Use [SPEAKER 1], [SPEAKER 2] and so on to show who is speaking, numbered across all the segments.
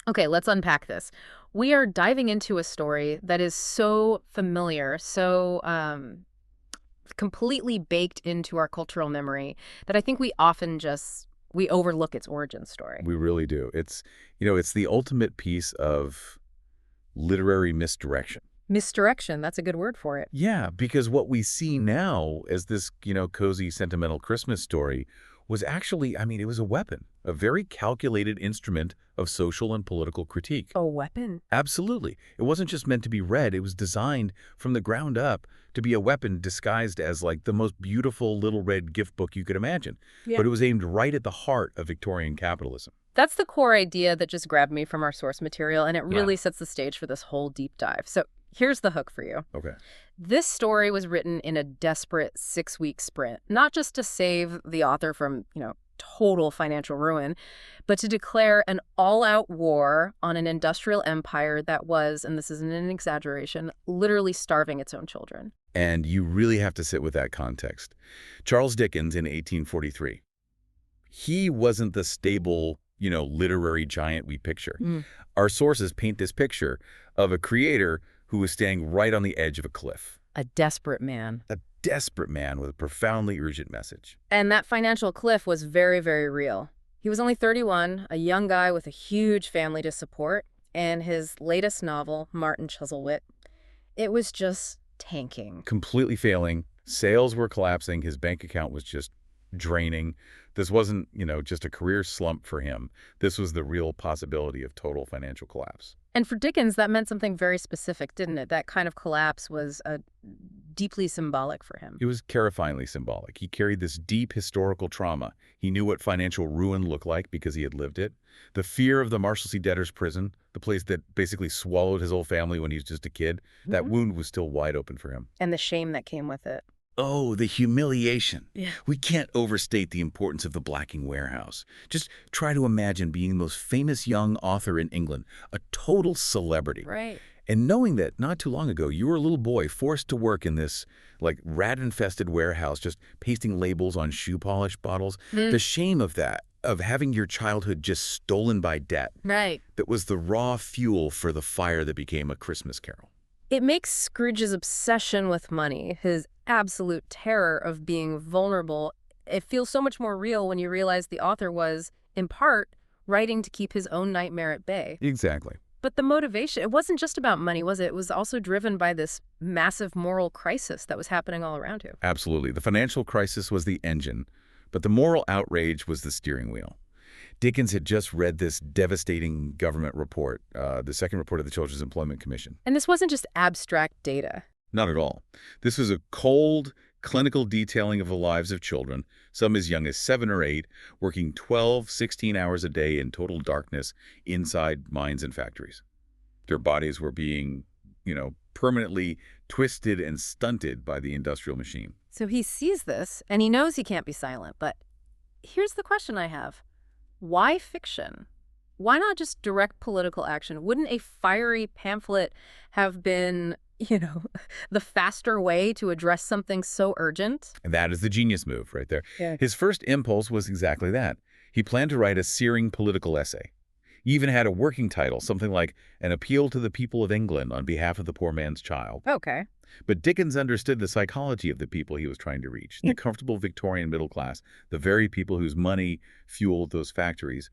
[SPEAKER 1] Okay, let's unpack this. We are diving into a story that is so familiar, so completely baked into our cultural memory that I think we often just we overlook its origin story.
[SPEAKER 2] We really do. It's the ultimate piece of literary misdirection.
[SPEAKER 1] Misdirection, that's a good word for it.
[SPEAKER 2] Yeah, because what we see now as this, cozy, sentimental Christmas story was actually, it was a weapon, a very calculated instrument of social and political critique.
[SPEAKER 1] A weapon.
[SPEAKER 2] Absolutely. It wasn't just meant to be read. It was designed from the ground up to be a weapon disguised as like the most beautiful little red gift book you could imagine.
[SPEAKER 1] Yeah.
[SPEAKER 2] But it was aimed right at the heart of Victorian capitalism.
[SPEAKER 1] That's the core idea that just grabbed me from our source material, and it
[SPEAKER 2] Yeah.
[SPEAKER 1] really sets the stage for this whole deep dive. So here's the hook for you.
[SPEAKER 2] Okay.
[SPEAKER 1] This story was written in a desperate 6-week sprint, not just to save the author from, total financial ruin, but to declare an all-out war on an industrial empire that was, and this isn't an exaggeration, literally starving its own children.
[SPEAKER 2] And you really have to sit with that context. Charles Dickens in 1843. He wasn't the stable, literary giant we picture.
[SPEAKER 1] Mm.
[SPEAKER 2] Our sources paint this picture of a creator who was standing right on the edge of a cliff.
[SPEAKER 1] A desperate man.
[SPEAKER 2] A desperate man with a profoundly urgent message.
[SPEAKER 1] And that financial cliff was very, very real. He was only 31, a young guy with a huge family to support, and his latest novel, Martin Chuzzlewit, it was just tanking.
[SPEAKER 2] Completely failing. Sales were collapsing. His bank account was just draining. This wasn't, just a career slump for him. This was the real possibility of total financial collapse.
[SPEAKER 1] And for Dickens, that meant something very specific, didn't it? That kind of collapse was deeply symbolic for him.
[SPEAKER 2] It was terrifyingly symbolic. He carried this deep historical trauma. He knew what financial ruin looked like because he had lived it. The fear of the Marshalsea debtors' prison, the place that basically swallowed his whole family when he was just a kid, that wound was still wide open for him.
[SPEAKER 1] And the shame that came with it.
[SPEAKER 2] Oh, the humiliation.
[SPEAKER 1] Yeah.
[SPEAKER 2] We can't overstate the importance of the Blacking warehouse. Just try to imagine being the most famous young author in England, a total celebrity.
[SPEAKER 1] Right.
[SPEAKER 2] And knowing that not too long ago, you were a little boy forced to work in this like rat-infested warehouse, just pasting labels on shoe polish bottles. The shame of that, of having your childhood just stolen by debt.
[SPEAKER 1] Right.
[SPEAKER 2] That was the raw fuel for the fire that became A Christmas Carol.
[SPEAKER 1] It makes Scrooge's obsession with money, his absolute terror of being vulnerable, it feels so much more real when you realize the author was, in part, writing to keep his own nightmare at bay.
[SPEAKER 2] Exactly.
[SPEAKER 1] But the motivation, it wasn't just about money, was it? It was also driven by this massive moral crisis that was happening all around him.
[SPEAKER 2] Absolutely. The financial crisis was the engine, but the moral outrage was the steering wheel. Dickens had just read this devastating government report, the second report of the Children's Employment Commission.
[SPEAKER 1] And this wasn't just abstract data.
[SPEAKER 2] Not at all. This was a cold, clinical detailing of the lives of children, some as young as 7 or 8, working 12, 16 hours a day in total darkness inside mines and factories. Their bodies were being, permanently twisted and stunted by the industrial machine.
[SPEAKER 1] So he sees this, and he knows he can't be silent. But here's the question I have. Why fiction? Why not just direct political action? Wouldn't a fiery pamphlet have been, the faster way to address something so urgent?
[SPEAKER 2] And that is the genius move right there.
[SPEAKER 1] Yeah.
[SPEAKER 2] His first impulse was exactly that. He planned to write a searing political essay. He even had a working title, something like An Appeal to the People of England on Behalf of the Poor Man's Child.
[SPEAKER 1] Okay.
[SPEAKER 2] But Dickens understood the psychology of the people he was trying to reach, the comfortable Victorian middle class, the very people whose money fueled those factories.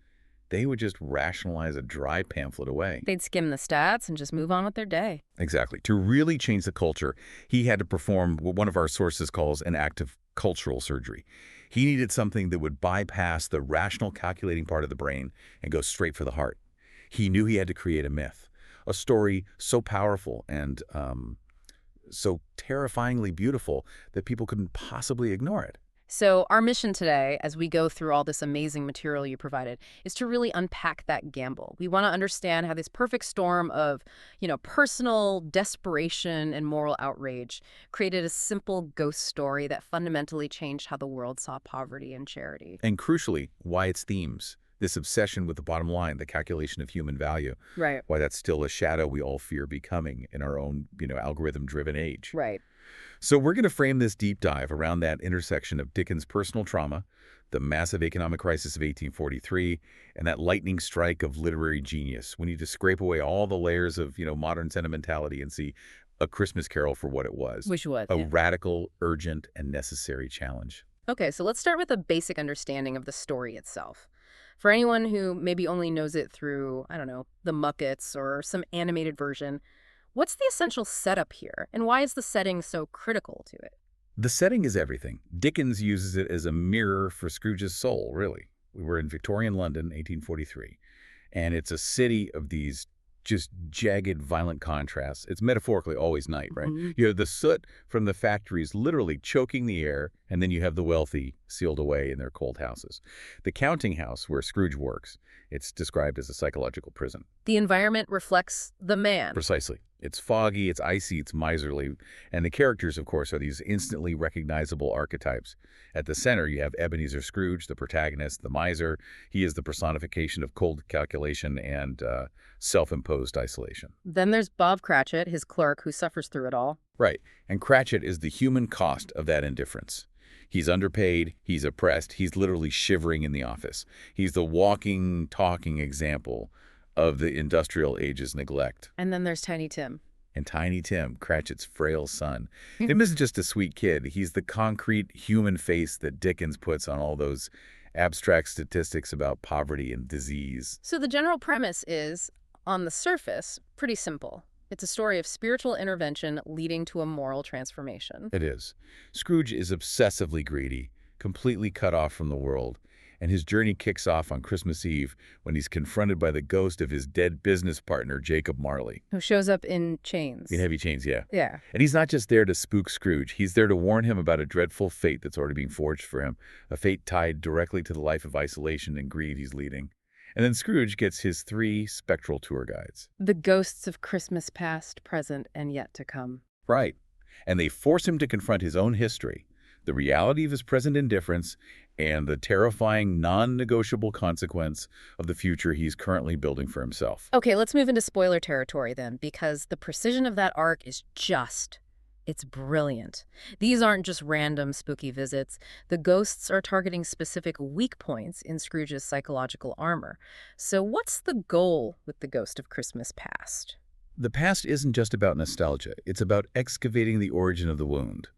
[SPEAKER 2] They would just rationalize a dry pamphlet away.
[SPEAKER 1] They'd skim the stats and just move on with their day.
[SPEAKER 2] Exactly. To really change the culture, he had to perform what one of our sources calls an act of cultural surgery. He needed something that would bypass the rational calculating part of the brain and go straight for the heart. He knew he had to create a myth, a story so powerful and so terrifyingly beautiful that people couldn't possibly ignore it.
[SPEAKER 1] So our mission today, as we go through all this amazing material you provided, is to really unpack that gamble. We want to understand how this perfect storm of, personal desperation and moral outrage created a simple ghost story that fundamentally changed how the world saw poverty and charity.
[SPEAKER 2] And crucially, why its themes, this obsession with the bottom line, the calculation of human value,
[SPEAKER 1] Right.
[SPEAKER 2] why that's still a shadow we all fear becoming in our own, algorithm-driven age.
[SPEAKER 1] Right.
[SPEAKER 2] So we're going to frame this deep dive around that intersection of Dickens' personal trauma, the massive economic crisis of 1843, and that lightning strike of literary genius. We need to scrape away all the layers of, modern sentimentality and see A Christmas Carol for what it was,
[SPEAKER 1] Which was,
[SPEAKER 2] a
[SPEAKER 1] yeah.
[SPEAKER 2] radical, urgent, and necessary challenge.
[SPEAKER 1] Okay, so let's start with a basic understanding of the story itself. For anyone who maybe only knows it through, I don't know, the Muppets or some animated version, what's the essential setup here, and why is the setting so critical to it?
[SPEAKER 2] The setting is everything. Dickens uses it as a mirror for Scrooge's soul, really. We were in Victorian London, 1843, and it's a city of these just jagged, violent contrasts. It's metaphorically always night, right?
[SPEAKER 1] Mhm.
[SPEAKER 2] You have the soot from the factories literally choking the air, and then you have the wealthy sealed away in their cold houses. The counting house where Scrooge works, it's described as a psychological prison.
[SPEAKER 1] The environment reflects the man.
[SPEAKER 2] Precisely. It's foggy, it's icy, it's miserly, and the characters, of course, are these instantly recognizable archetypes. At the center, you have Ebenezer Scrooge, the protagonist, the miser. He is the personification of cold calculation and self-imposed isolation.
[SPEAKER 1] Then there's Bob Cratchit, his clerk, who suffers through it all.
[SPEAKER 2] Right, and Cratchit is the human cost of that indifference. He's underpaid, he's oppressed, he's literally shivering in the office. He's the walking, talking example of the industrial age's neglect.
[SPEAKER 1] And then there's Tiny Tim.
[SPEAKER 2] And Tiny Tim, Cratchit's frail son. Tim isn't just a sweet kid. He's the concrete human face that Dickens puts on all those abstract statistics about poverty and disease.
[SPEAKER 1] So the general premise is, on the surface, pretty simple. It's a story of spiritual intervention leading to a moral transformation.
[SPEAKER 2] It is. Scrooge is obsessively greedy, completely cut off from the world, and his journey kicks off on Christmas Eve when he's confronted by the ghost of his dead business partner, Jacob Marley.
[SPEAKER 1] Who shows up in chains.
[SPEAKER 2] In heavy chains, yeah.
[SPEAKER 1] Yeah.
[SPEAKER 2] And he's not just there to spook Scrooge. He's there to warn him about a dreadful fate that's already being forged for him, a fate tied directly to the life of isolation and greed he's leading. And then Scrooge gets his 3 spectral tour guides.
[SPEAKER 1] The ghosts of Christmas past, present, and yet to come.
[SPEAKER 2] Right. And they force him to confront his own history, the reality of his present indifference, and the terrifying, non-negotiable consequence of the future he's currently building for himself.
[SPEAKER 1] Okay, let's move into spoiler territory then, because the precision of that arc is it's brilliant. These aren't just random spooky visits. The ghosts are targeting specific weak points in Scrooge's psychological armor. So what's the goal with the Ghost of Christmas Past?
[SPEAKER 2] The past isn't just about nostalgia. It's about excavating the origin of the wound.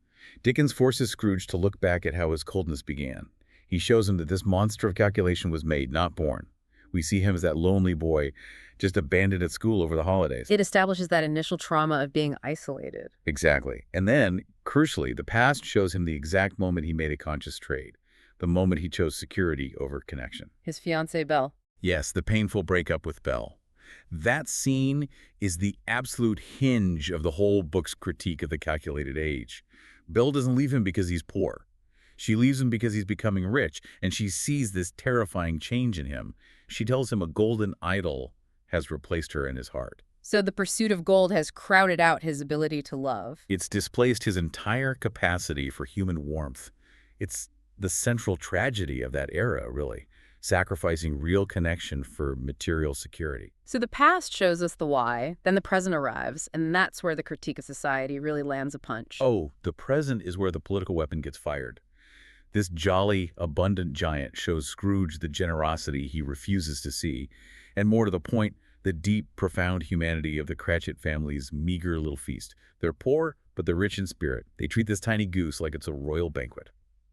[SPEAKER 2] Dickens forces Scrooge to look back at how his coldness began. He shows him that this monster of calculation was made, not born. We see him as that lonely boy, just abandoned at school over the holidays.
[SPEAKER 1] It establishes that initial trauma of being isolated.
[SPEAKER 2] Exactly. And then, crucially, the past shows him the exact moment he made a conscious trade, the moment he chose security over connection.
[SPEAKER 1] His fiancée, Belle.
[SPEAKER 2] Yes, the painful breakup with Belle. That scene is the absolute hinge of the whole book's critique of the calculated age. Belle doesn't leave him because he's poor. She leaves him because he's becoming rich, and she sees this terrifying change in him. She tells him a golden idol has replaced her in his heart.
[SPEAKER 1] So the pursuit of gold has crowded out his ability to love.
[SPEAKER 2] It's displaced his entire capacity for human warmth. It's the central tragedy of that era, really, sacrificing real connection for material security.
[SPEAKER 1] So the past shows us the why, then the present arrives, and that's where the critique of society really lands a punch.
[SPEAKER 2] Oh, the present is where the political weapon gets fired. This jolly, abundant giant shows Scrooge the generosity he refuses to see, and more to the point, the deep, profound humanity of the Cratchit family's meager little feast. They're poor, but they're rich in spirit. They treat this tiny goose like it's a royal banquet.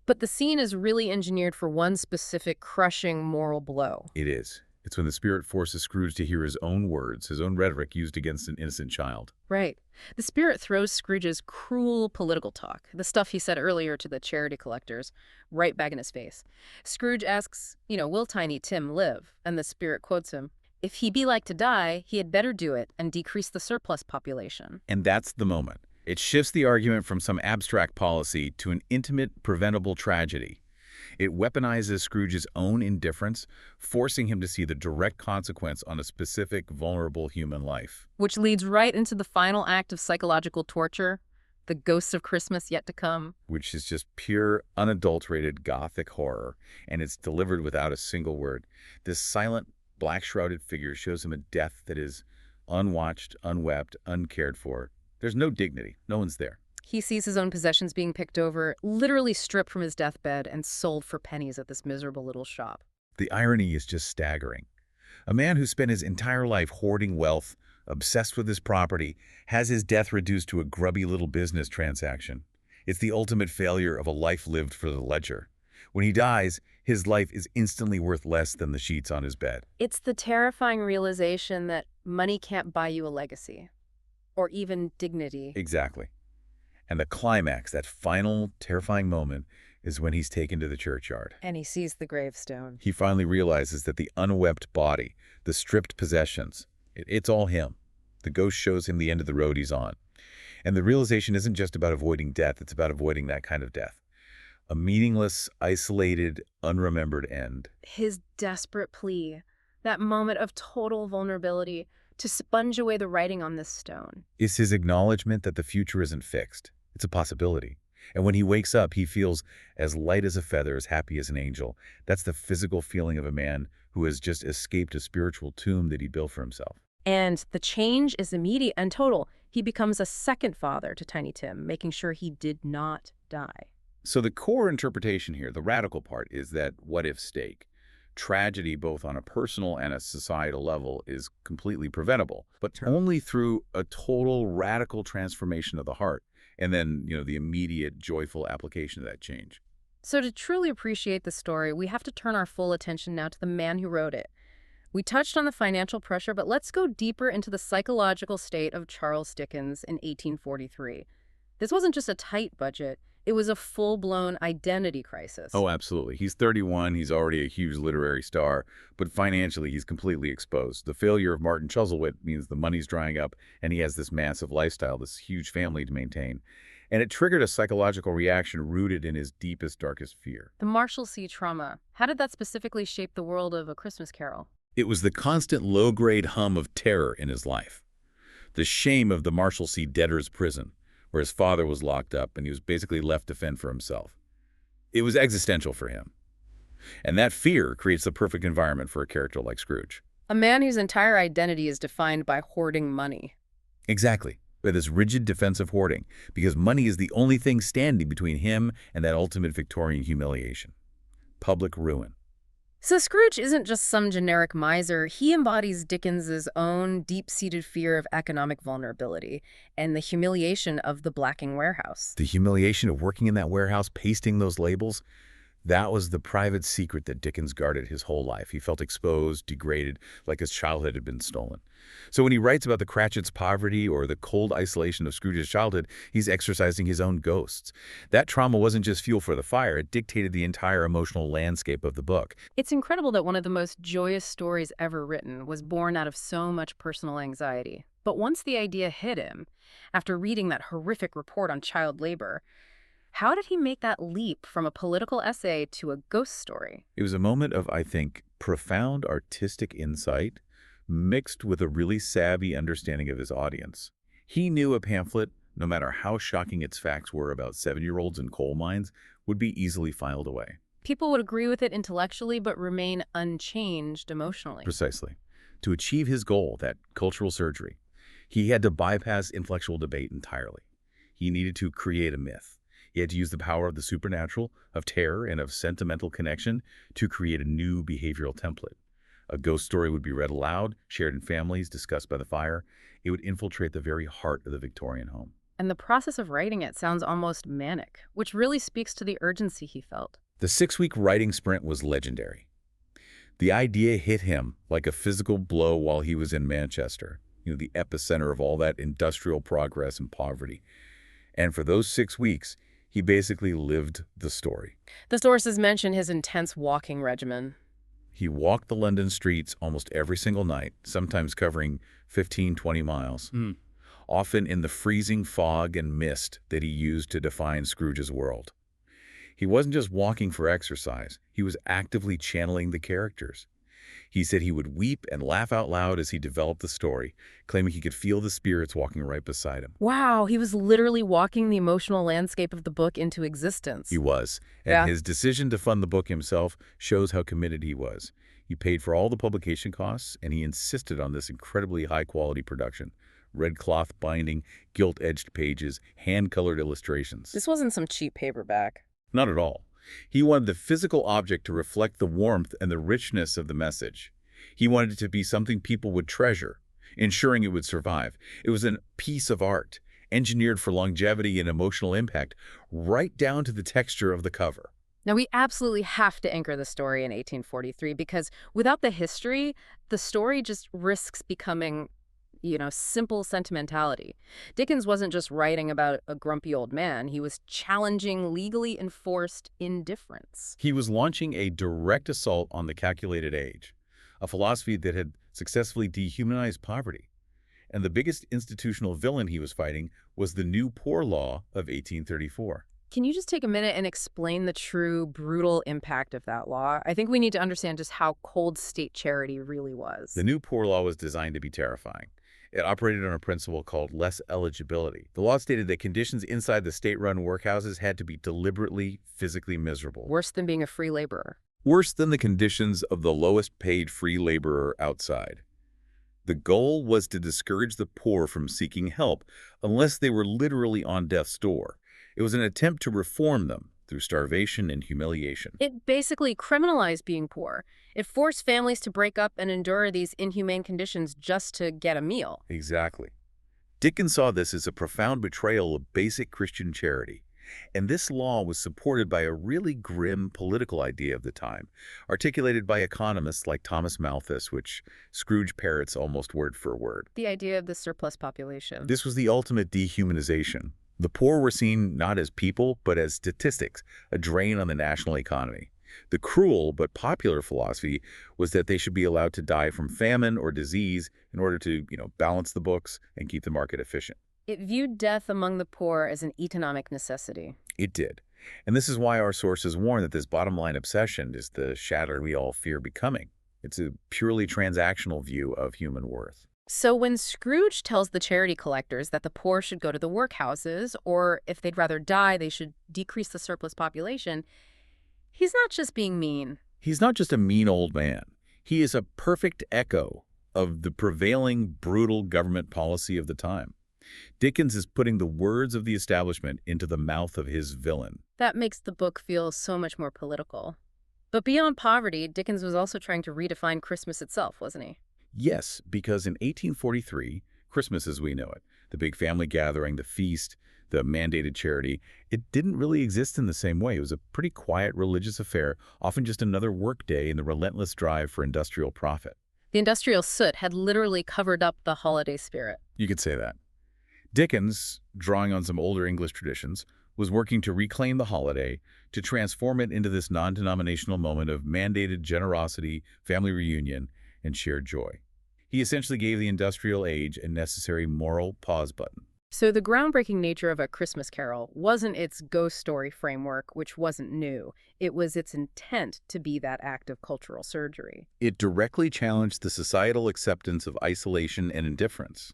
[SPEAKER 1] But the scene is really engineered for one specific crushing moral blow.
[SPEAKER 2] It is. It's when the spirit forces Scrooge to hear his own words, his own rhetoric used against an innocent child.
[SPEAKER 1] Right. The spirit throws Scrooge's cruel political talk, the stuff he said earlier to the charity collectors, right back in his face. Scrooge asks, will Tiny Tim live? And the spirit quotes him, "If he be like to die, he had better do it and decrease the surplus population."
[SPEAKER 2] And that's the moment. It shifts the argument from some abstract policy to an intimate, preventable tragedy. It weaponizes Scrooge's own indifference, forcing him to see the direct consequence on a specific, vulnerable human life.
[SPEAKER 1] Which leads right into the final act of psychological torture, the ghosts of Christmas yet to come.
[SPEAKER 2] Which is just pure, unadulterated Gothic horror, and it's delivered without a single word. This silent, black-shrouded figure shows him a death that is unwatched, unwept, uncared for. There's no dignity. No one's there.
[SPEAKER 1] He sees his own possessions being picked over, literally stripped from his deathbed and sold for pennies at this miserable little shop.
[SPEAKER 2] The irony is just staggering. A man who spent his entire life hoarding wealth, obsessed with his property, has his death reduced to a grubby little business transaction. It's the ultimate failure of a life lived for the ledger. When he dies, his life is instantly worth less than the sheets on his bed.
[SPEAKER 1] It's the terrifying realization that money can't buy you a legacy, or even dignity.
[SPEAKER 2] Exactly. And the climax, that final, terrifying moment, is when he's taken to the churchyard.
[SPEAKER 1] And he sees the gravestone.
[SPEAKER 2] He finally realizes that the unwept body, the stripped possessions, it's all him. The ghost shows him the end of the road he's on. And the realization isn't just about avoiding death, it's about avoiding that kind of death. A meaningless, isolated, unremembered end.
[SPEAKER 1] His desperate plea, that moment of total vulnerability to sponge away the writing on this stone.
[SPEAKER 2] Is his acknowledgement that the future isn't fixed. It's a possibility. And when he wakes up, he feels as light as a feather, as happy as an angel. That's the physical feeling of a man who has just escaped a spiritual tomb that he built for himself.
[SPEAKER 1] And the change is immediate and total. He becomes a second father to Tiny Tim, making sure he did not die.
[SPEAKER 2] So the core interpretation here, the radical part, is that what-if stake. Tragedy, both on a personal and a societal level, is completely preventable, but only through a total radical transformation of the heart, and then, the immediate joyful application of that change.
[SPEAKER 1] So to truly appreciate the story, we have to turn our full attention now to the man who wrote it. We touched on the financial pressure, but let's go deeper into the psychological state of Charles Dickens in 1843. This wasn't just a tight budget. It was a full-blown identity crisis.
[SPEAKER 2] Oh, absolutely. He's 31, he's already a huge literary star, but financially he's completely exposed. The failure of Martin Chuzzlewit means the money's drying up, and he has this massive lifestyle, this huge family to maintain. And it triggered a psychological reaction rooted in his deepest, darkest fear.
[SPEAKER 1] The Marshalsea trauma. How did that specifically shape the world of A Christmas Carol?
[SPEAKER 2] It was the constant low-grade hum of terror in his life. The shame of the Marshalsea debtors' prison, where his father was locked up and he was basically left to fend for himself. It was existential for him. And that fear creates the perfect environment for a character like Scrooge.
[SPEAKER 1] A man whose entire identity is defined by hoarding money.
[SPEAKER 2] Exactly. By this rigid defensive hoarding, because money is the only thing standing between him and that ultimate Victorian humiliation. Public ruin.
[SPEAKER 1] So Scrooge isn't just some generic miser. He embodies Dickens's own deep-seated fear of economic vulnerability and the humiliation of the blacking warehouse.
[SPEAKER 2] The humiliation of working in that warehouse, pasting those labels, that was the private secret that Dickens guarded his whole life. He felt exposed, degraded, like his childhood had been stolen. So when he writes about the Cratchit's poverty or the cold isolation of Scrooge's childhood, he's exorcising his own ghosts. That trauma wasn't just fuel for the fire, it dictated the entire emotional landscape of the book.
[SPEAKER 1] It's incredible that one of the most joyous stories ever written was born out of so much personal anxiety. But once the idea hit him, after reading that horrific report on child labor, how did he make that leap from a political essay to a ghost story?
[SPEAKER 2] It was a moment of, I think, profound artistic insight mixed with a really savvy understanding of his audience. He knew a pamphlet, no matter how shocking its facts were about 7-year-olds in coal mines, would be easily filed away.
[SPEAKER 1] People would agree with it intellectually but remain unchanged emotionally.
[SPEAKER 2] Precisely. To achieve his goal, that cultural surgery, he had to bypass intellectual debate entirely. He needed to create a myth. He had to use the power of the supernatural, of terror, and of sentimental connection to create a new behavioral template. A ghost story would be read aloud, shared in families, discussed by the fire. It would infiltrate the very heart of the Victorian home.
[SPEAKER 1] And the process of writing it sounds almost manic, which really speaks to the urgency he felt.
[SPEAKER 2] The 6-week writing sprint was legendary. The idea hit him like a physical blow while he was in Manchester, the epicenter of all that industrial progress and poverty. And for those 6 weeks, he basically lived the story.
[SPEAKER 1] The sources mention his intense walking regimen.
[SPEAKER 2] He walked the London streets almost every single night, sometimes covering 15, 20 miles, often in the freezing fog and mist that he used to define Scrooge's world. He wasn't just walking for exercise, he was actively channeling the characters. He said he would weep and laugh out loud as he developed the story, claiming he could feel the spirits walking right beside him.
[SPEAKER 1] Wow, he was literally walking the emotional landscape of the book into existence.
[SPEAKER 2] He was, and his decision to fund the book himself shows how committed he was. He paid for all the publication costs, and he insisted on this incredibly high-quality production, red cloth binding, gilt-edged pages, hand-colored illustrations.
[SPEAKER 1] This wasn't some cheap paperback.
[SPEAKER 2] Not at all. He wanted the physical object to reflect the warmth and the richness of the message. He wanted it to be something people would treasure, ensuring it would survive. It was a piece of art, engineered for longevity and emotional impact, right down to the texture of the cover.
[SPEAKER 1] Now, we absolutely have to anchor the story in 1843 because without the history, the story just risks becoming, simple sentimentality. Dickens wasn't just writing about a grumpy old man. He was challenging legally enforced indifference.
[SPEAKER 2] He was launching a direct assault on the calculated age, a philosophy that had successfully dehumanized poverty. And the biggest institutional villain he was fighting was the New Poor Law of 1834.
[SPEAKER 1] Can you just take a minute and explain the true brutal impact of that law? I think we need to understand just how cold state charity really was.
[SPEAKER 2] The New Poor Law was designed to be terrifying. It operated on a principle called less eligibility. The law stated that conditions inside the state-run workhouses had to be deliberately, physically miserable.
[SPEAKER 1] Worse than being a free laborer.
[SPEAKER 2] Worse than the conditions of the lowest-paid free laborer outside. The goal was to discourage the poor from seeking help unless they were literally on death's door. It was an attempt to reform them through starvation and humiliation.
[SPEAKER 1] It basically criminalized being poor. It forced families to break up and endure these inhumane conditions just to get a meal.
[SPEAKER 2] Exactly. Dickens saw this as a profound betrayal of basic Christian charity. And this law was supported by a really grim political idea of the time, articulated by economists like Thomas Malthus, which Scrooge parrots almost word for word.
[SPEAKER 1] The idea of the surplus population.
[SPEAKER 2] This was the ultimate dehumanization. The poor were seen not as people, but as statistics, a drain on the national economy. The cruel but popular philosophy was that they should be allowed to die from famine or disease in order to, balance the books and keep the market efficient.
[SPEAKER 1] It viewed death among the poor as an economic necessity.
[SPEAKER 2] It did. And this is why our sources warn that this bottom-line obsession is the shadow we all fear becoming. It's a purely transactional view of human worth.
[SPEAKER 1] So when Scrooge tells the charity collectors that the poor should go to the workhouses, or if they'd rather die, they should decrease the surplus population, he's not just being mean.
[SPEAKER 2] He's not just a mean old man. He is a perfect echo of the prevailing brutal government policy of the time. Dickens is putting the words of the establishment into the mouth of his villain.
[SPEAKER 1] That makes the book feel so much more political. But beyond poverty, Dickens was also trying to redefine Christmas itself, wasn't he?
[SPEAKER 2] Yes, because in 1843, Christmas as we know it, the big family gathering, the feast, the mandated charity, it didn't really exist in the same way. It was a pretty quiet religious affair, often just another work day in the relentless drive for industrial profit.
[SPEAKER 1] The industrial soot had literally covered up the holiday spirit.
[SPEAKER 2] You could say that. Dickens, drawing on some older English traditions, was working to reclaim the holiday, to transform it into this non-denominational moment of mandated generosity, family reunion, and shared joy. He essentially gave the industrial age a necessary moral pause button.
[SPEAKER 1] So the groundbreaking nature of A Christmas Carol wasn't its ghost story framework, which wasn't new. It was its intent to be that act of cultural surgery.
[SPEAKER 2] It directly challenged the societal acceptance of isolation and indifference.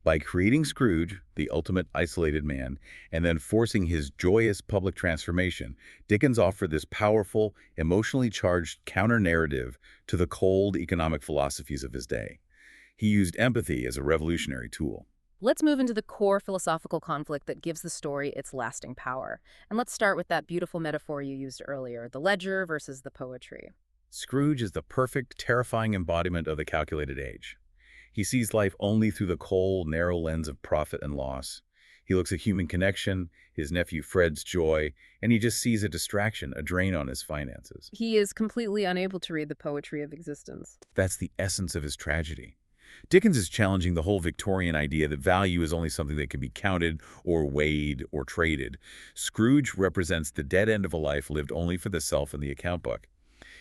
[SPEAKER 2] By creating Scrooge, the ultimate isolated man, and then forcing his joyous public transformation, Dickens offered this powerful, emotionally charged counter-narrative to the cold economic philosophies of his day. He used empathy as a revolutionary tool.
[SPEAKER 1] Let's move into the core philosophical conflict that gives the story its lasting power. And let's start with that beautiful metaphor you used earlier, the ledger versus the poetry.
[SPEAKER 2] Scrooge is the perfect, terrifying embodiment of the calculated age. He sees life only through the cold, narrow lens of profit and loss. He looks at human connection, his nephew Fred's joy, and he just sees a distraction, a drain on his finances.
[SPEAKER 1] He is completely unable to read the poetry of existence.
[SPEAKER 2] That's the essence of his tragedy. Dickens is challenging the whole Victorian idea that value is only something that can be counted or weighed or traded. Scrooge represents the dead end of a life lived only for the self and the account book.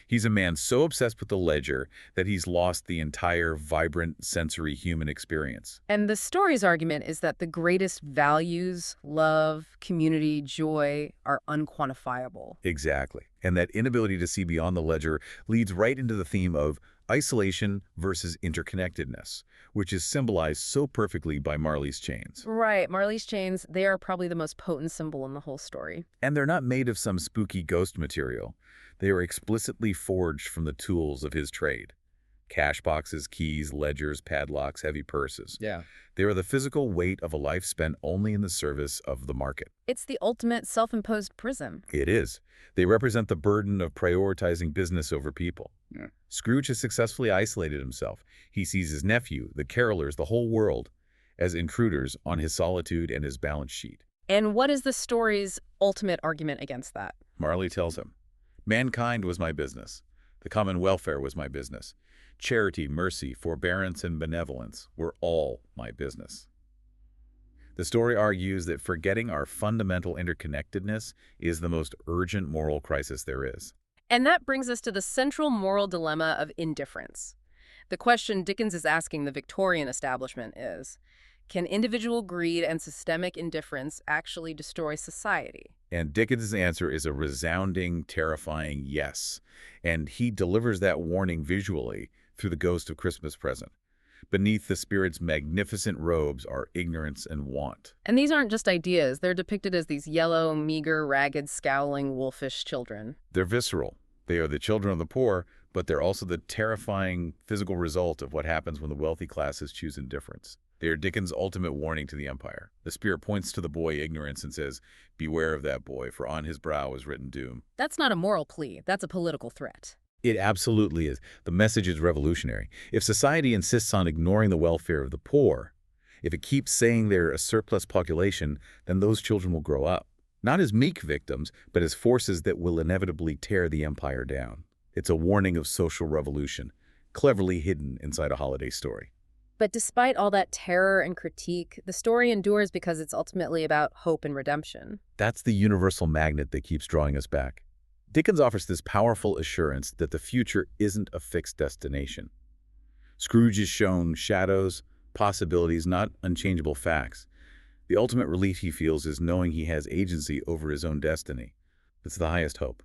[SPEAKER 2] He's a man so obsessed with the ledger that he's lost the entire vibrant, sensory human experience.
[SPEAKER 1] And the story's argument is that the greatest values, love, community, joy, are unquantifiable.
[SPEAKER 2] Exactly. And that inability to see beyond the ledger leads right into the theme of isolation versus interconnectedness, which is symbolized so perfectly by Marley's chains.
[SPEAKER 1] Right, Marley's chains, they are probably the most potent symbol in the whole story.
[SPEAKER 2] And they're not made of some spooky ghost material. They are explicitly forged from the tools of his trade. Cash boxes, keys, ledgers, padlocks, heavy purses.
[SPEAKER 3] Yeah.
[SPEAKER 2] They are the physical weight of a life spent only in the service of the market.
[SPEAKER 1] It's the ultimate self-imposed prison.
[SPEAKER 2] It is. They represent the burden of prioritizing business over people.
[SPEAKER 3] Yeah.
[SPEAKER 2] Scrooge has successfully isolated himself. He sees his nephew, the carolers, the whole world, as intruders on his solitude and his balance sheet.
[SPEAKER 1] And what is the story's ultimate argument against that?
[SPEAKER 2] Marley tells him, "Mankind was my business. The common welfare was my business. Charity, mercy, forbearance, and benevolence were all my business." The story argues that forgetting our fundamental interconnectedness is the most urgent moral crisis there is.
[SPEAKER 1] And that brings us to the central moral dilemma of indifference. The question Dickens is asking the Victorian establishment is, can individual greed and systemic indifference actually destroy society?
[SPEAKER 2] And Dickens' answer is a resounding, terrifying yes. And he delivers that warning visually through the Ghost of Christmas Present. Beneath the spirit's magnificent robes are ignorance and want.
[SPEAKER 1] And these aren't just ideas. They're depicted as these yellow, meager, ragged, scowling, wolfish children.
[SPEAKER 2] They're visceral. They are the children of the poor, but they're also the terrifying physical result of what happens when the wealthy classes choose indifference. They are Dickens' ultimate warning to the empire. The spirit points to the boy ignorance and says, "Beware of that boy, for on his brow is written doom."
[SPEAKER 1] That's not a moral plea. That's a political threat.
[SPEAKER 2] It absolutely is. The message is revolutionary. If society insists on ignoring the welfare of the poor, if it keeps saying they're a surplus population, then those children will grow up, not as meek victims, but as forces that will inevitably tear the empire down. It's a warning of social revolution, cleverly hidden inside a holiday story.
[SPEAKER 1] But despite all that terror and critique, the story endures because it's ultimately about hope and redemption.
[SPEAKER 2] That's the universal magnet that keeps drawing us back. Dickens offers this powerful assurance that the future isn't a fixed destination. Scrooge is shown shadows, possibilities, not unchangeable facts. The ultimate relief he feels is knowing he has agency over his own destiny. It's the highest hope.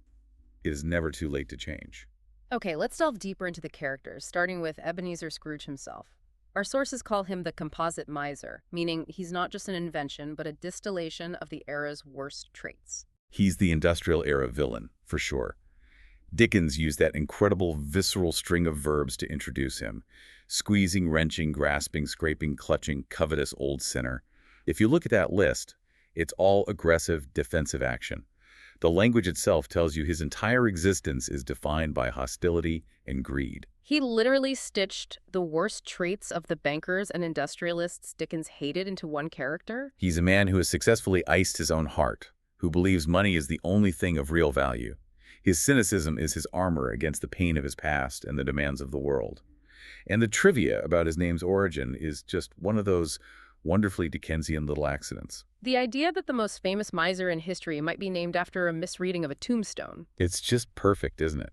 [SPEAKER 2] It is never too late to change.
[SPEAKER 1] Okay, let's delve deeper into the characters, starting with Ebenezer Scrooge himself. Our sources call him the composite miser, meaning he's not just an invention, but a distillation of the era's worst traits.
[SPEAKER 2] He's the industrial era villain, for sure. Dickens used that incredible visceral string of verbs to introduce him. Squeezing, wrenching, grasping, scraping, clutching, covetous old sinner. If you look at that list, it's all aggressive, defensive action. The language itself tells you his entire existence is defined by hostility and greed.
[SPEAKER 1] He literally stitched the worst traits of the bankers and industrialists Dickens hated into one character.
[SPEAKER 2] He's a man who has successfully iced his own heart, who believes money is the only thing of real value. His cynicism is his armor against the pain of his past and the demands of the world. And the trivia about his name's origin is just one of those wonderfully Dickensian little accidents.
[SPEAKER 1] The idea that the most famous miser in history might be named after a misreading of a tombstone.
[SPEAKER 2] It's just perfect, isn't it?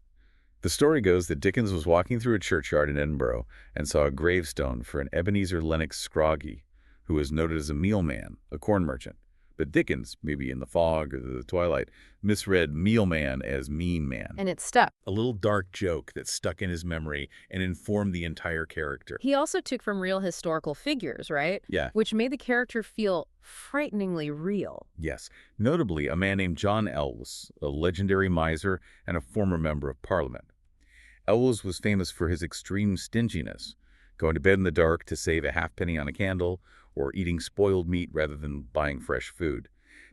[SPEAKER 2] The story goes that Dickens was walking through a churchyard in Edinburgh and saw a gravestone for an Ebenezer Scrooge, who was noted as a mealman, a corn merchant. But Dickens, maybe in the fog or the twilight, misread mealman as mean man.
[SPEAKER 1] And it stuck.
[SPEAKER 2] A little dark joke that stuck in his memory and informed the entire character.
[SPEAKER 1] He also took from real historical figures, right?
[SPEAKER 2] Yeah.
[SPEAKER 1] Which made the character feel frighteningly real.
[SPEAKER 2] Yes. Notably, a man named John Elwes, a legendary miser and a former member of Parliament. Elwes was famous for his extreme stinginess, going to bed in the dark to save a halfpenny on a candle, or eating spoiled meat rather than buying fresh food.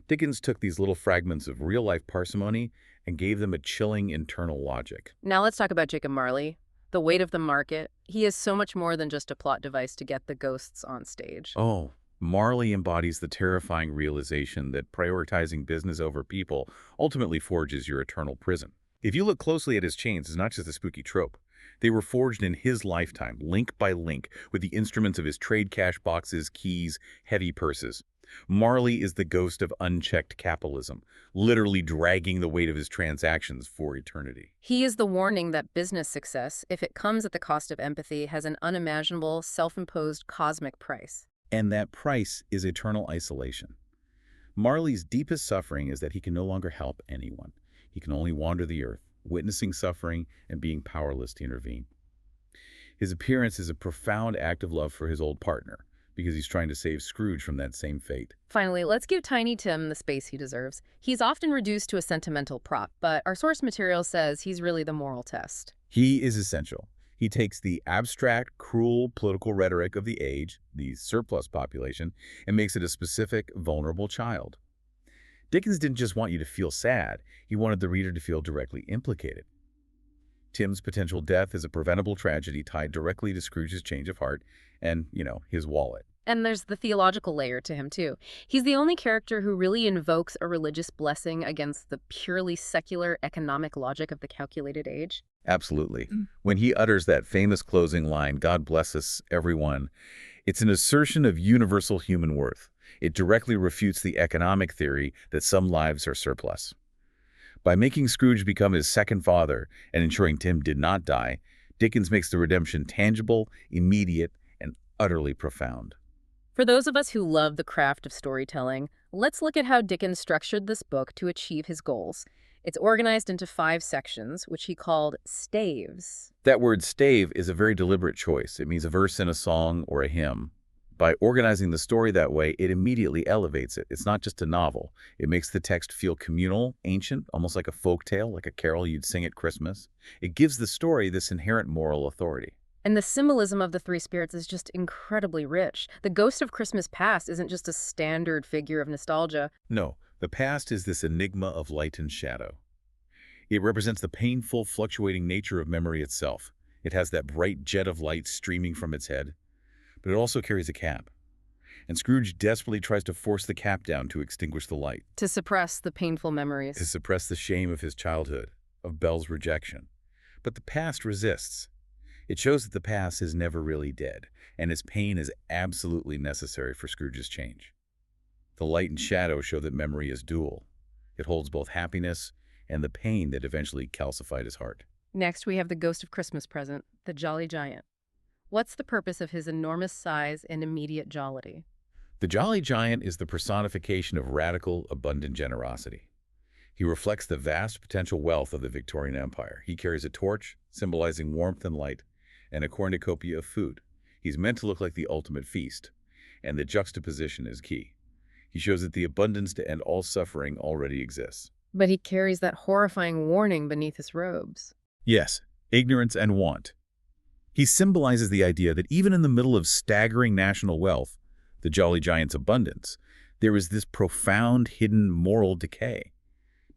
[SPEAKER 2] Dickens took these little fragments of real-life parsimony and gave them a chilling internal logic.
[SPEAKER 1] Now let's talk about Jacob Marley, the weight of the market. He is so much more than just a plot device to get the ghosts on stage.
[SPEAKER 2] Oh, Marley embodies the terrifying realization that prioritizing business over people ultimately forges your eternal prison. If you look closely at his chains, it's not just a spooky trope. They were forged in his lifetime, link by link, with the instruments of his trade cash boxes, keys, heavy purses. Marley is the ghost of unchecked capitalism, literally dragging the weight of his transactions for eternity.
[SPEAKER 1] He is the warning that business success, if it comes at the cost of empathy, has an unimaginable, self-imposed cosmic price.
[SPEAKER 2] And that price is eternal isolation. Marley's deepest suffering is that he can no longer help anyone. He can only wander the earth, witnessing suffering and being powerless to intervene. His appearance is a profound act of love for his old partner, because he's trying to save Scrooge from that same fate.
[SPEAKER 1] Finally, let's give Tiny Tim the space he deserves. He's often reduced to a sentimental prop, but our source material says he's really the moral test.
[SPEAKER 2] He is essential. He takes the abstract, cruel political rhetoric of the age, the surplus population, and makes it a specific, vulnerable child. Dickens didn't just want you to feel sad, he wanted the reader to feel directly implicated. Tim's potential death is a preventable tragedy tied directly to Scrooge's change of heart and, his wallet.
[SPEAKER 1] And there's the theological layer to him, too. He's the only character who really invokes a religious blessing against the purely secular economic logic of the calculated age.
[SPEAKER 2] Absolutely. When he utters that famous closing line, "God bless us, everyone," it's an assertion of universal human worth. It directly refutes the economic theory that some lives are surplus. By making Scrooge become his second father and ensuring Tim did not die, Dickens makes the redemption tangible, immediate, and utterly profound.
[SPEAKER 1] For those of us who love the craft of storytelling, let's look at how Dickens structured this book to achieve his goals. It's organized into 5 sections, which he called staves.
[SPEAKER 2] That word stave is a very deliberate choice. It means a verse in a song or a hymn. By organizing the story that way, it immediately elevates it. It's not just a novel. It makes the text feel communal, ancient, almost like a folk tale, like a carol you'd sing at Christmas. It gives the story this inherent moral authority.
[SPEAKER 1] And the symbolism of the 3 spirits is just incredibly rich. The ghost of Christmas past isn't just a standard figure of nostalgia.
[SPEAKER 2] No, the past is this enigma of light and shadow. It represents the painful, fluctuating nature of memory itself. It has that bright jet of light streaming from its head, but it also carries a cap. And Scrooge desperately tries to force the cap down to extinguish the light,
[SPEAKER 1] To suppress the painful memories.
[SPEAKER 2] to suppress the shame of his childhood, of Belle's rejection. But the past resists. It shows that the past is never really dead, and its pain is absolutely necessary for Scrooge's change. The light and shadow show that memory is dual. It holds both happiness and the pain that eventually calcified his heart.
[SPEAKER 1] Next, we have the ghost of Christmas present, the Jolly Giant. What's the purpose of his enormous size and immediate jollity?
[SPEAKER 2] The Jolly Giant is the personification of radical, abundant generosity. He reflects the vast potential wealth of the Victorian Empire. He carries a torch, symbolizing warmth and light, and a cornucopia of food. He's meant to look like the ultimate feast, and the juxtaposition is key. He shows that the abundance to end all suffering already exists.
[SPEAKER 1] But he carries that horrifying warning beneath his robes.
[SPEAKER 2] Yes, ignorance and want. He symbolizes the idea that even in the middle of staggering national wealth, the Jolly Giant's abundance, there is this profound hidden moral decay.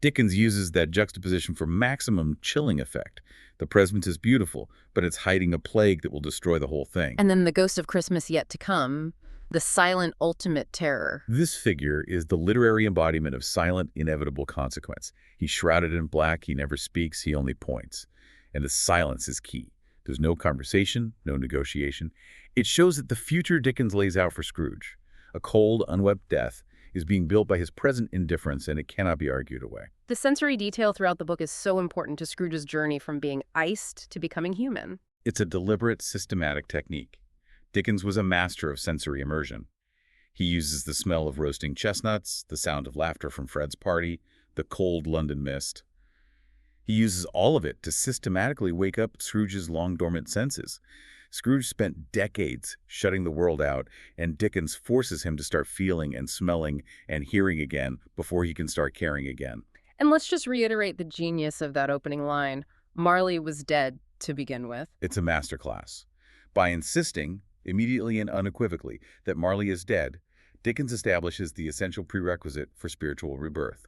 [SPEAKER 2] Dickens uses that juxtaposition for maximum chilling effect. The present is beautiful, but it's hiding a plague that will destroy the whole thing.
[SPEAKER 1] And then the ghost of Christmas yet to come, the silent ultimate terror.
[SPEAKER 2] This figure is the literary embodiment of silent, inevitable consequence. He's shrouded in black, he never speaks, he only points. And the silence is key. There's no conversation, no negotiation. It shows that the future Dickens lays out for Scrooge, a cold, unwept death, is being built by his present indifference, and it cannot be argued away.
[SPEAKER 1] The sensory detail throughout the book is so important to Scrooge's journey from being iced to becoming human.
[SPEAKER 2] It's a deliberate, systematic technique. Dickens was a master of sensory immersion. He uses the smell of roasting chestnuts, the sound of laughter from Fred's party, the cold London mist. He uses all of it to systematically wake up Scrooge's long-dormant senses. Scrooge spent decades shutting the world out, and Dickens forces him to start feeling and smelling and hearing again before he can start caring again.
[SPEAKER 1] And let's just reiterate the genius of that opening line. Marley was dead to begin with.
[SPEAKER 2] It's a masterclass. By insisting, immediately and unequivocally, that Marley is dead, Dickens establishes the essential prerequisite for spiritual rebirth.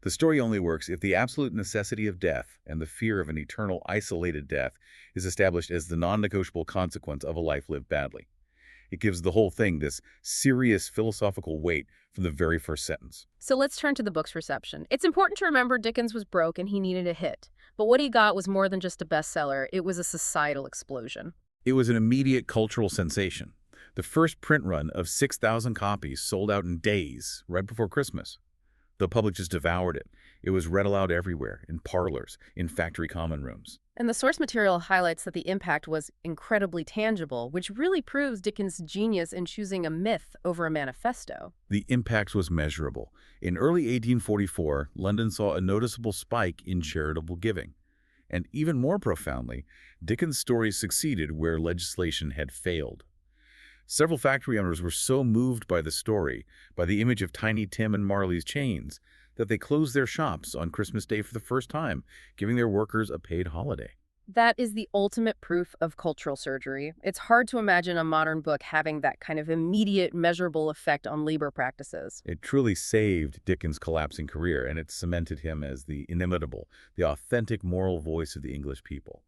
[SPEAKER 2] The story only works if the absolute necessity of death and the fear of an eternal, isolated death is established as the non-negotiable consequence of a life lived badly. It gives the whole thing this serious philosophical weight from the very first sentence.
[SPEAKER 1] So let's turn to the book's reception. It's important to remember Dickens was broke and he needed a hit. But what he got was more than just a bestseller. It was a societal explosion.
[SPEAKER 2] It was an immediate cultural sensation. The first print run of 6,000 copies sold out in days, right before Christmas. The public just devoured it. It was read aloud everywhere, in parlors, in factory common rooms.
[SPEAKER 1] And the source material highlights that the impact was incredibly tangible, which really proves Dickens' genius in choosing a myth over a manifesto.
[SPEAKER 2] The impact was measurable. In early 1844, London saw a noticeable spike in charitable giving. And even more profoundly, Dickens' stories succeeded where legislation had failed. Several factory owners were so moved by the story, by the image of Tiny Tim and Marley's chains, that they closed their shops on Christmas Day for the first time, giving their workers a paid holiday.
[SPEAKER 1] That is the ultimate proof of cultural surgery. It's hard to imagine a modern book having that kind of immediate, measurable effect on labor practices.
[SPEAKER 2] It truly saved Dickens' collapsing career, and it cemented him as the inimitable, the authentic moral voice of the English people.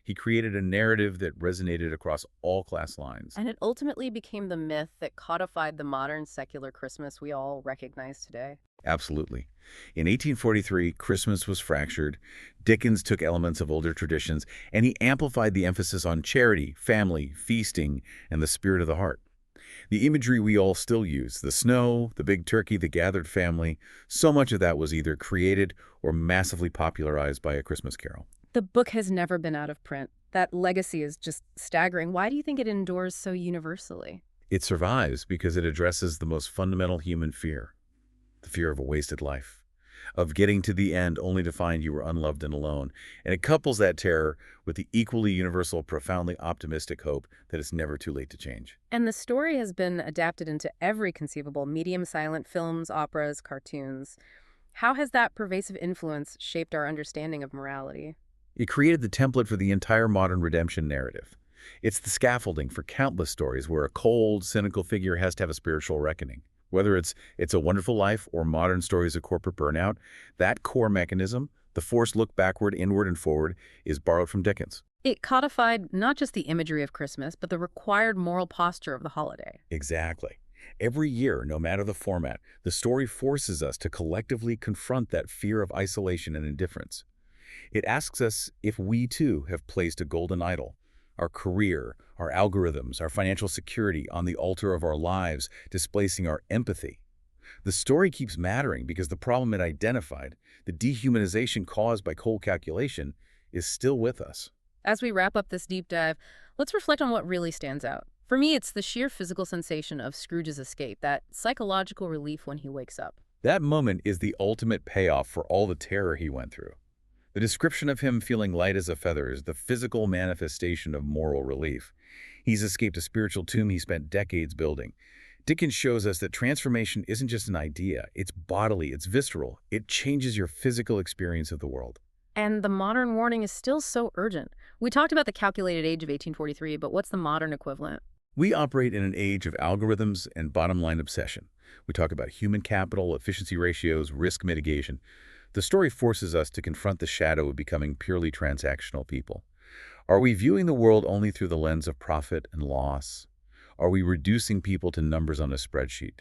[SPEAKER 2] He created a narrative that resonated across all class lines.
[SPEAKER 1] And it ultimately became the myth that codified the modern secular Christmas we all recognize today.
[SPEAKER 2] Absolutely. In 1843, Christmas was fractured. Dickens took elements of older traditions, and he amplified the emphasis on charity, family, feasting, and the spirit of the heart. The imagery we all still use, the snow, the big turkey, the gathered family, so much of that was either created or massively popularized by A Christmas Carol.
[SPEAKER 1] The book has never been out of print. That legacy is just staggering. Why do you think it endures so universally?
[SPEAKER 2] It survives because it addresses the most fundamental human fear, the fear of a wasted life, of getting to the end only to find you were unloved and alone. And it couples that terror with the equally universal, profoundly optimistic hope that it's never too late to change.
[SPEAKER 1] And the story has been adapted into every conceivable medium, silent films, operas, cartoons. How has that pervasive influence shaped our understanding of morality?
[SPEAKER 2] It created the template for the entire modern redemption narrative. It's the scaffolding for countless stories where a cold, cynical figure has to have a spiritual reckoning. Whether it's A Wonderful Life or modern stories of corporate burnout, that core mechanism, the forced look backward, inward, and forward, is borrowed from Dickens.
[SPEAKER 1] It codified not just the imagery of Christmas, but the required moral posture of the holiday.
[SPEAKER 2] Exactly. Every year, no matter the format, the story forces us to collectively confront that fear of isolation and indifference. It asks us if we, too, have placed a golden idol, our career, our algorithms, our financial security on the altar of our lives, displacing our empathy. The story keeps mattering because the problem it identified, the dehumanization caused by cold calculation, is still with us.
[SPEAKER 1] As we wrap up this deep dive, let's reflect on what really stands out. For me, it's the sheer physical sensation of Scrooge's escape, that psychological relief when he wakes up.
[SPEAKER 2] That moment is the ultimate payoff for all the terror he went through. The description of him feeling light as a feather is the physical manifestation of moral relief. He's escaped a spiritual tomb he spent decades building. Dickens shows us that transformation isn't just an idea. It's bodily, it's visceral. It changes your physical experience of the world.
[SPEAKER 1] And the modern warning is still so urgent. We talked about the calculated age of 1843, but what's the modern equivalent?
[SPEAKER 2] We operate in an age of algorithms and bottom-line obsession. We talk about human capital, efficiency ratios, risk mitigation. The story forces us to confront the shadow of becoming purely transactional people. Are we viewing the world only through the lens of profit and loss? Are we reducing people to numbers on a spreadsheet?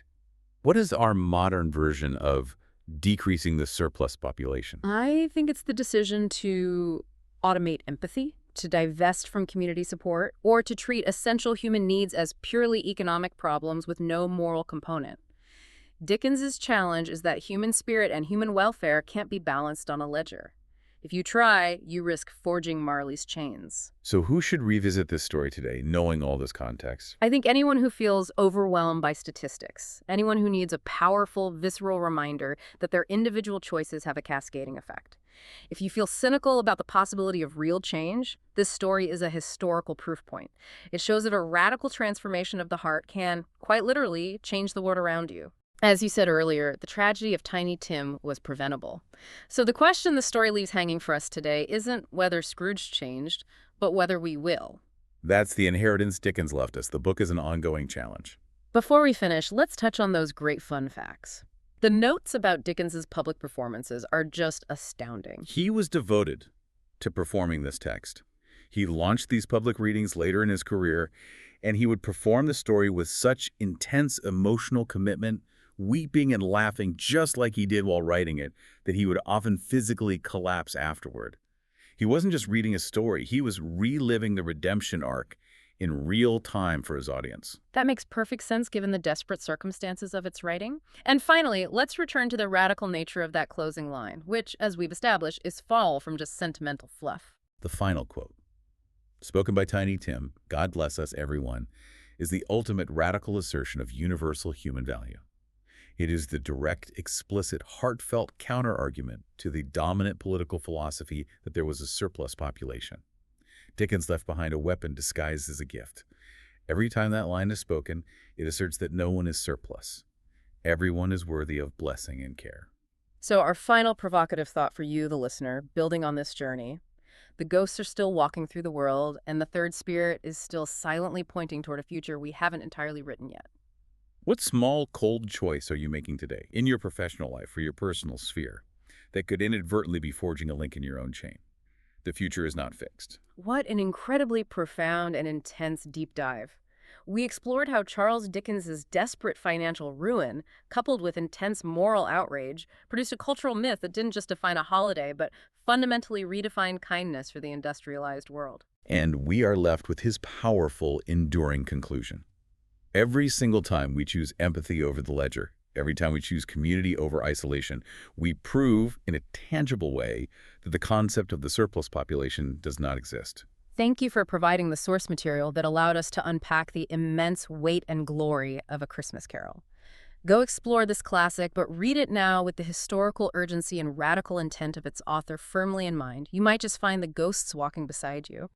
[SPEAKER 2] What is our modern version of decreasing the surplus population?
[SPEAKER 1] I think it's the decision to automate empathy, to divest from community support, or to treat essential human needs as purely economic problems with no moral component. Dickens's challenge is that human spirit and human welfare can't be balanced on a ledger. If you try, you risk forging Marley's chains.
[SPEAKER 2] So who should revisit this story today, knowing all this context?
[SPEAKER 1] I think anyone who feels overwhelmed by statistics, anyone who needs a powerful, visceral reminder that their individual choices have a cascading effect. If you feel cynical about the possibility of real change, this story is a historical proof point. It shows that a radical transformation of the heart can, quite literally, change the world around you. As you said earlier, the tragedy of Tiny Tim was preventable. So the question the story leaves hanging for us today isn't whether Scrooge changed, but whether we will.
[SPEAKER 2] That's the inheritance Dickens left us. The book is an ongoing challenge.
[SPEAKER 1] Before we finish, let's touch on those great fun facts. The notes about Dickens's public performances are just astounding.
[SPEAKER 2] He was devoted to performing this text. He launched these public readings later in his career, and he would perform the story with such intense emotional commitment, weeping and laughing just like he did while writing it, that he would often physically collapse afterward. He wasn't just reading a story, he was reliving the redemption arc in real time for his audience.
[SPEAKER 1] That makes perfect sense given the desperate circumstances of its writing. And finally, let's return to the radical nature of that closing line, which, as we've established, is far from just sentimental fluff.
[SPEAKER 2] The final quote, spoken by Tiny Tim, God bless us everyone, is the ultimate radical assertion of universal human value. It is the direct, explicit, heartfelt counter-argument to the dominant political philosophy that there was a surplus population. Dickens left behind a weapon disguised as a gift. Every time that line is spoken, it asserts that no one is surplus. Everyone is worthy of blessing and care.
[SPEAKER 1] So our final provocative thought for you, the listener, building on this journey. The ghosts are still walking through the world, and the third spirit is still silently pointing toward a future we haven't entirely written yet.
[SPEAKER 2] What small, cold choice are you making today, in your professional life or your personal sphere, that could inadvertently be forging a link in your own chain? The future is not fixed.
[SPEAKER 1] What an incredibly profound and intense deep dive. We explored how Charles Dickens's desperate financial ruin, coupled with intense moral outrage, produced a cultural myth that didn't just define a holiday, but fundamentally redefined kindness for the industrialized world.
[SPEAKER 2] And we are left with his powerful, enduring conclusion. Every single time we choose empathy over the ledger, every time we choose community over isolation, we prove in a tangible way that the concept of the surplus population does not exist.
[SPEAKER 1] Thank you for providing the source material that allowed us to unpack the immense weight and glory of A Christmas Carol. Go explore this classic, but read it now with the historical urgency and radical intent of its author firmly in mind. You might just find the ghosts walking beside you.